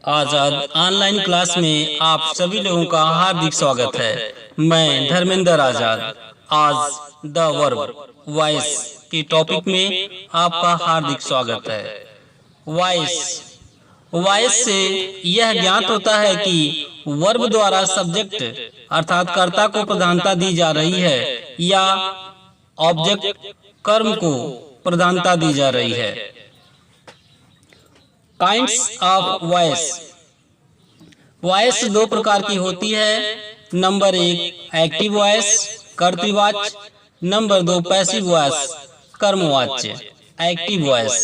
आजाद online class में आप सभी लोगों का हार्दिक स्वागत है। मैं धर्मेंद्र आजाद आज द वर्ब वॉइस के टॉपिक में आपका हार्दिक स्वागत है। वॉइस वॉइस से यह ज्ञात होता है कि वर्ब द्वारा सब्जेक्ट अर्थात कर्ता को प्रधानता दी जा रही है या ऑब्जेक्ट कर्म को प्रधानता दी जा रही है। Kinds of voice. वॉइस दो प्रकार की होती है। नंबर 1 एक्टिव वॉइस कर्तृवाच्य, नंबर 2 पैसिव वॉइस कर्मवाच्य। एक्टिव वॉइस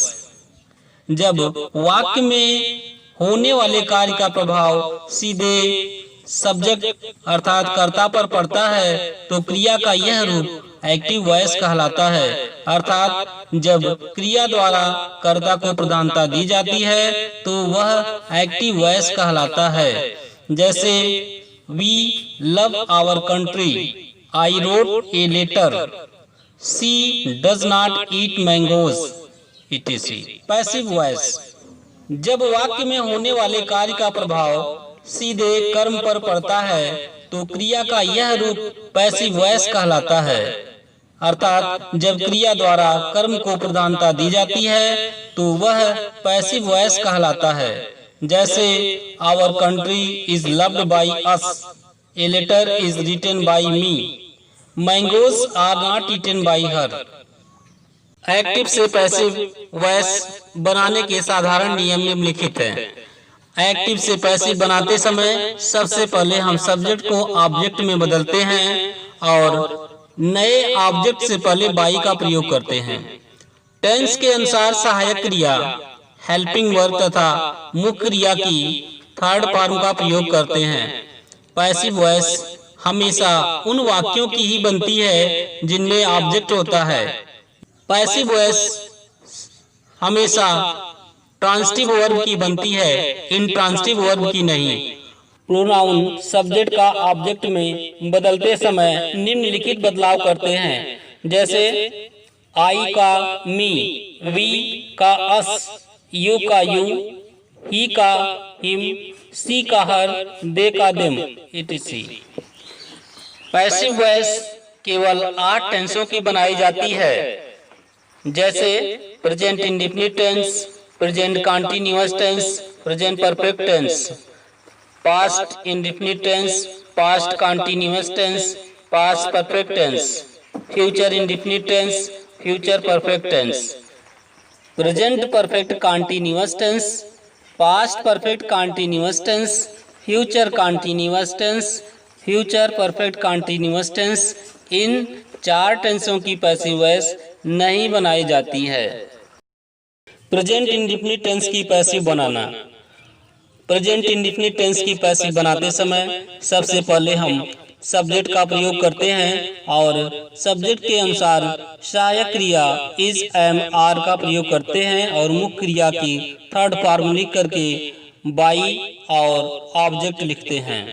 जब वाक्य में होने वाले कार्य का प्रभाव सीधे सब्जेक्ट अर्थात कर्ता पर पड़ता है तो क्रिया का यह रूप एक्टिव वॉइस कहलाता है। अर्थात जब क्रिया द्वारा कर्ता को प्रधानता दी जाती है तो वह एक्टिव वॉइस कहलाता है। जैसे we love our country, I wrote a letter, she does not eat mangoes, etc। Passive voice जब वाक्य में होने वाले कार्य का प्रभाव सीधे कर्म पर पड़ता है तो क्रिया का यह रूप पैसिव वॉइस कहलाता है। अर्थात जब क्रिया द्वारा कर्म को प्रधानता दी जाती है तो वह पैसिव वॉइस कहलाता है। जैसे our country is loved by us, a letter is written by me, mangoes are not eaten by her. Active से पैसिव वॉइस बनाने के साधारण नियम निम्नलिखित हैं। एक्टिव से पैसिव बनाते समय सबसे पहले हम सब्जेक्ट को ऑब्जेक्ट में बदलते हैं और नए ऑब्जेक्ट से पहले बाई का प्रयोग करते हैं। टेंस के अनुसार सहायक क्रिया हेल्पिंग वर्ब तथा मुख्य क्रिया की थर्ड फॉर्म का प्रयोग करते हैं। पैसिव वॉइस हमेशा उन वाक्यों की ही बनती है जिनमें ऑब्जेक्ट होता है। पैसिव वॉइस हमेशा ट्रांसिटिव वर्ब की बनती है, इंट्रांसिटिव वर्ब की नहीं। प्रोनाउन सब्जेक्ट का ऑब्जेक्ट में बदलते समय निम्नलिखित बदलाव करते हैं। जैसे आई का मी, वी का अस, यू का यू, ही का हिम, सी का हर, दे का देम, etc। पैसिव वॉइस केवल 8 टेंसों की बनाई जाती है। जैसे present indefinite tense, present continuous tense, present perfect tense, past indefinite tense, past continuous tense, past perfect tense, future indefinite tense, future perfect tense, present perfect continuous tense, past perfect continuous tense, future continuous tense, future perfect continuous tense. इन 4 टेंसों की passive voice नहीं बनाई जाती है। Present indefinite tense की passive बनाना। Present indefinite tense की पैसिव बनाते समय सबसे पहले हम सब्जेक्ट का प्रयोग करते हैं और सब्जेक्ट के अनुसार सहायक क्रिया इज, एम, आर का प्रयोग करते हैं और मुख्य क्रिया की थर्ड फॉर्म लिख करके बाई और ऑब्जेक्ट लिखते हैं।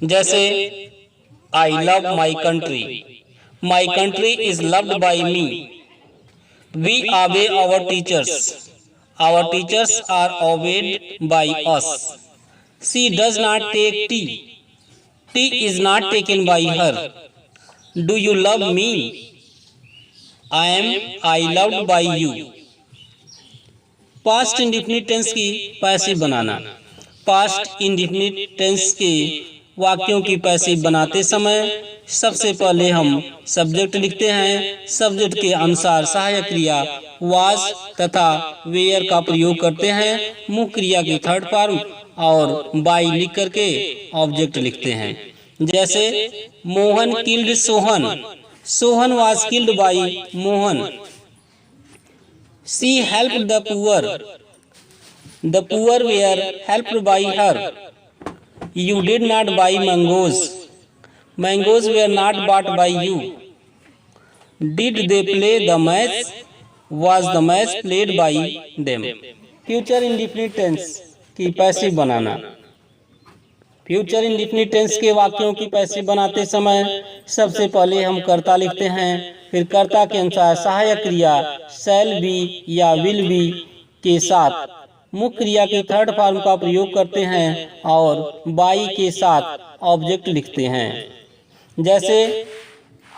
जैसे I love my country, my country is loved by me, we obey our teachers, our teachers are obeyed by us, she does not take tea, tea is not taken by her, do you love me, I loved by you। Past indefinite tense की passive बनाना। Past indefinite tense के वाक्यों की passive बनाते समय सबसे पहले हम सब्जेक्ट लिखते हैं। सब्जेक्ट के अनुसार सहायक क्रिया वाज तथा वेयर का प्रयोग करते हैं। मुख्य क्रिया की थर्ड फॉर्म और बाई लिख करके ऑब्जेक्ट लिखते हैं। जैसे Mohan killed Sohan, Sohan was killed by Mohan, she helped the poor were helped by her, you did not buy mangoes, mangoes were not bought by you, did they play the match, was the match played by them। Future indefinite tense की passive बनाना। Future indefinite tense के वाक्यों की passive बनाते समय सबसे पहले हम कर्ता लिखते हैं, फिर कर्ता के अनुसार सहायक क्रिया शैल बी या विल बी के साथ मुख्य क्रिया की थर्ड फॉर्म का प्रयोग करते हैं और बाई के साथ ऑब्जेक्ट लिखते हैं। जैसे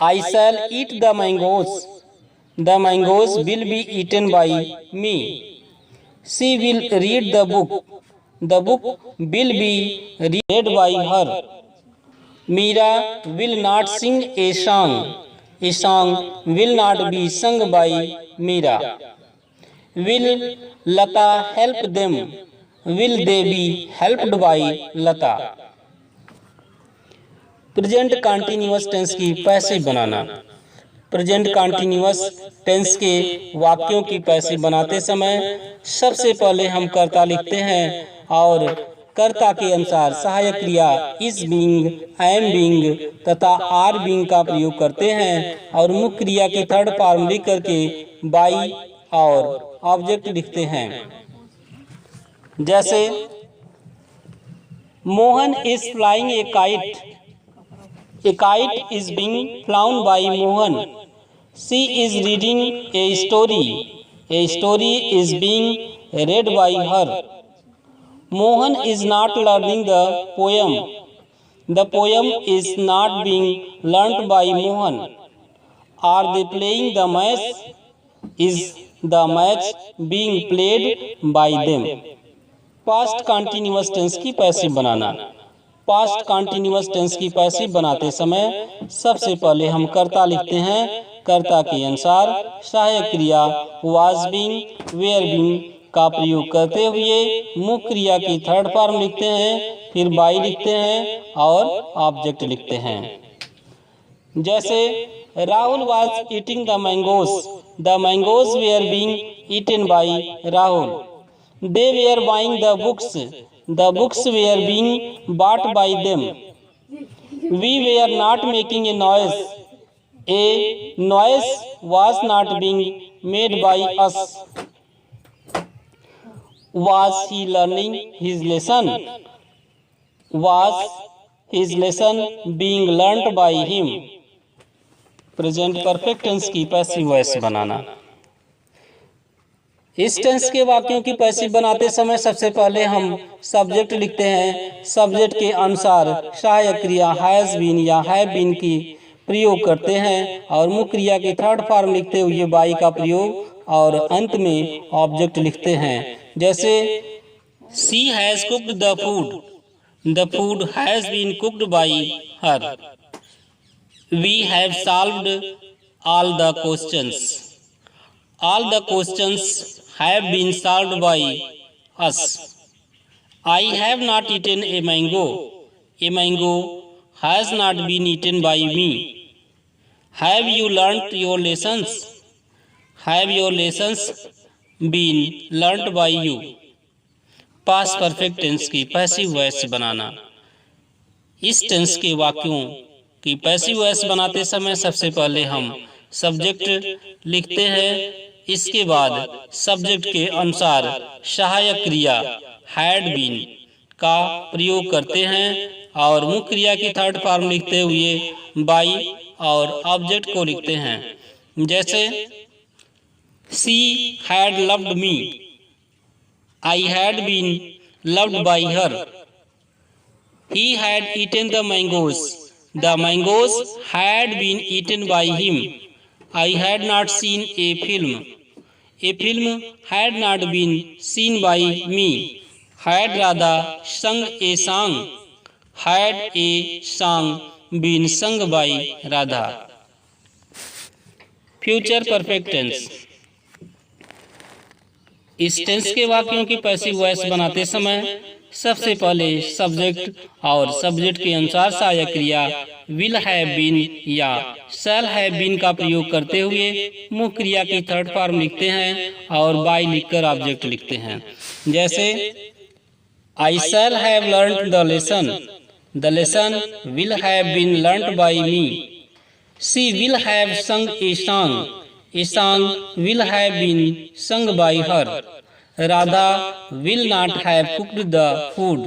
I shall eat the mangoes will be eaten by me. She will read the book will be read by her. Meera will not sing a song will not be sung by Meera. Will Lata help them? Will they be helped by Lata? Present continuous tense की passive बनाना। Present continuous tense के वाक्यों की passive बनाते समय सबसे पहले हम कर्ता लिखते हैं और कर्ता के अनुसार सहायक क्रिया इज बीइंग, एम बीइंग तथा आर बीइंग का प्रयोग करते हैं और मुख्य क्रिया की थर्ड फॉर्म लिख करके बाई और ऑब्जेक्ट लिखते हैं। जैसे Mohan is flying a kite is being flown by Mohan. She is reading a story is being read by her. Mohan is not learning the poem. The poem is not being learnt by Mohan. Are they playing the match? Is the match being played by them? Past continuous tense की passive बनाना। Past continuous tense की passive बनाते समय सबसे पहले हम कर्ता लिखते हैं। कर्ता के अनुसार सहायक क्रिया वाज बीइंग, वेयर बीइंग का प्रयोग करते हुए मुख्य क्रिया की थर्ड फॉर्म लिखते हैं, फिर बाई लिखते हैं और ऑब्जेक्ट लिखते हैं। जैसे Rahul was eating the mangoes were being eaten by Rahul. They were buying the books were being bought by them. We were not making a noise was not being made by us. Was he learning his lesson? Was his lesson being learnt by him? Present perfect tense की passive voice बनाना। इस tense के वाक्यों की passive बनाते समय सबसे पहले हम सब्जेक्ट लिखते हैं। सब्जेक्ट के अनुसार सहायक क्रिया हैज बीन या हैव बीन की प्रयोग करते हैं और मुख्य क्रिया की थर्ड फॉर्म लिखते हुए बाई का प्रयोग और अंत में ऑब्जेक्ट लिखते हैं। जैसे she has cooked the food has been cooked by her. We have solved all the questions have been solved by us. I have not eaten a mango has not been eaten by me. Have you learned your lessons? Have your lessons been learned by you. Past perfect tense की passive voice बनाना। इस tense के वाक्यों की passive voice बनाते समय सबसे पहले हम सब्जेक्ट लिखते हैं, इसके बाद सब्जेक्ट के अनुसार सहायक क्रिया हैड बीन का प्रयोग करते हैं और मुख्य क्रिया की थर्ड फॉर्म लिखते हुए बाई और ऑब्जेक्ट को लिखते हैं। जैसे She had loved me. I had been loved by her. He had eaten the mangoes. The mangoes had been eaten by him. I had not seen a film. A film had not been seen by me. Had Radha sung a song? Had a song been sung by Radha? Future perfect tense। इस tense के वाक्यों की passive voice बनाते समय सबसे पहले subject और subject के अनुसार सहायक क्रिया विल हैव बीन या शैल हैव बीन का प्रयोग करते हुए मुख्य क्रिया की थर्ड फॉर्म लिखते हैं और बाई लिखकर ऑब्जेक्ट लिखते हैं। जैसे I shall have learned the lesson will have been learned by me. She will have sung a song will have been sung by her. Radha will not have cooked the food.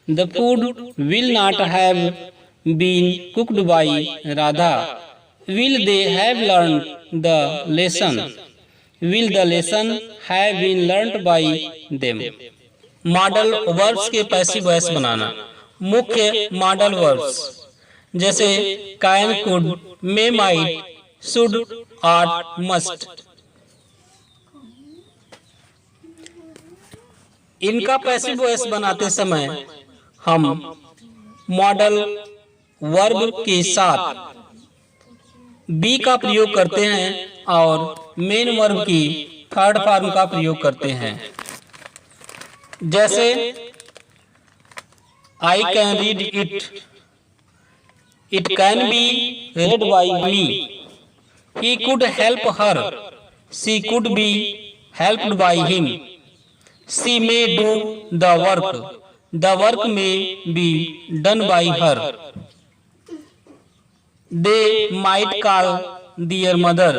The food will not have been cooked by Radha. Will they have learned the lesson? Will the lesson have been learnt by them? Modal verbs के passive voice बनाना। मुख्य modal verbs जैसे can, could, may, might, should, art, must. इनका passive voice बनाते समय हम modal verb के साथ B का प्रयोग करते हैं और मेन वर्ब की थर्ड फॉर्म का प्रयोग करते हैं। जैसे I can read it, it can be read by me, he could help her, she could be helped by him, she may do the work may be done by her, they might call their mother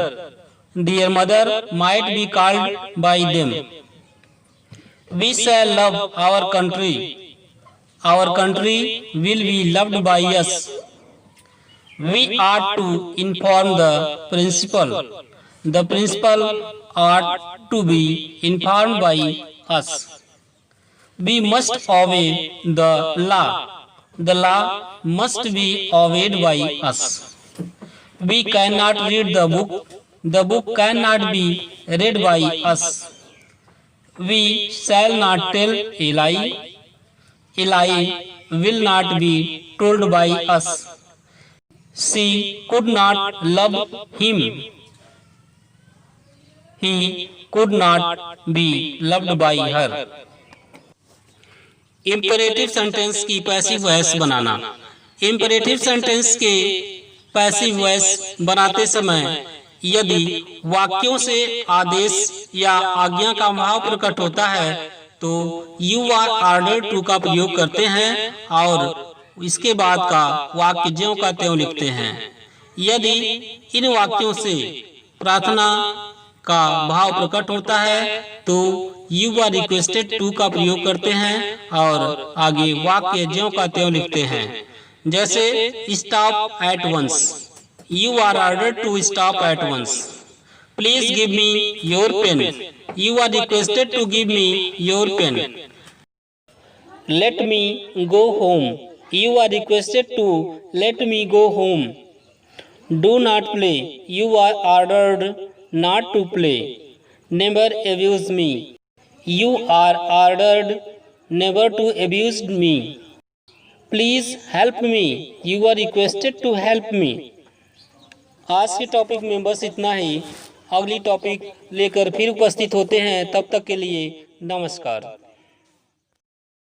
might be called by them, we shall love our country will be loved by us, we ought to inform the principal ought to be informed by us, we must obey the law must be obeyed by us, we cannot read the book cannot be read by us, we shall not tell a lie will not be told by us, she could not love him, he could not be loved by her। Imperative sentence की passive voice बनाना। Imperative sentence के passive voice बनाते समय यदि वाक्यों से आदेश या आज्ञा का भाव प्रकट होता है तो यू आर ऑर्डर्ड टू का प्रयोग करते हैं और इसके बाद का वाक्य ज्यों का त्यों लिखते हैं। यदि इन वाक्यों से प्रार्थना का भाव प्रकट होता है तो यू आर रिक्वेस्टेड टू का प्रयोग करते हैं और आगे वाक्य ज्यों का त्यों लिखते हैं। जैसे stop at once, you are ordered to stop at once, please give me your pen, you are requested to give me your pen, let me go home, you are requested to let me go home, do not play, you are ordered not to play, never abuse me, you are ordered never to abuse me, please help me, you are requested to help me। आज के topic में बस इतना ही। अगली topic लेकर फिर उपस्थित होते हैं, तब तक के लिए नमस्कार।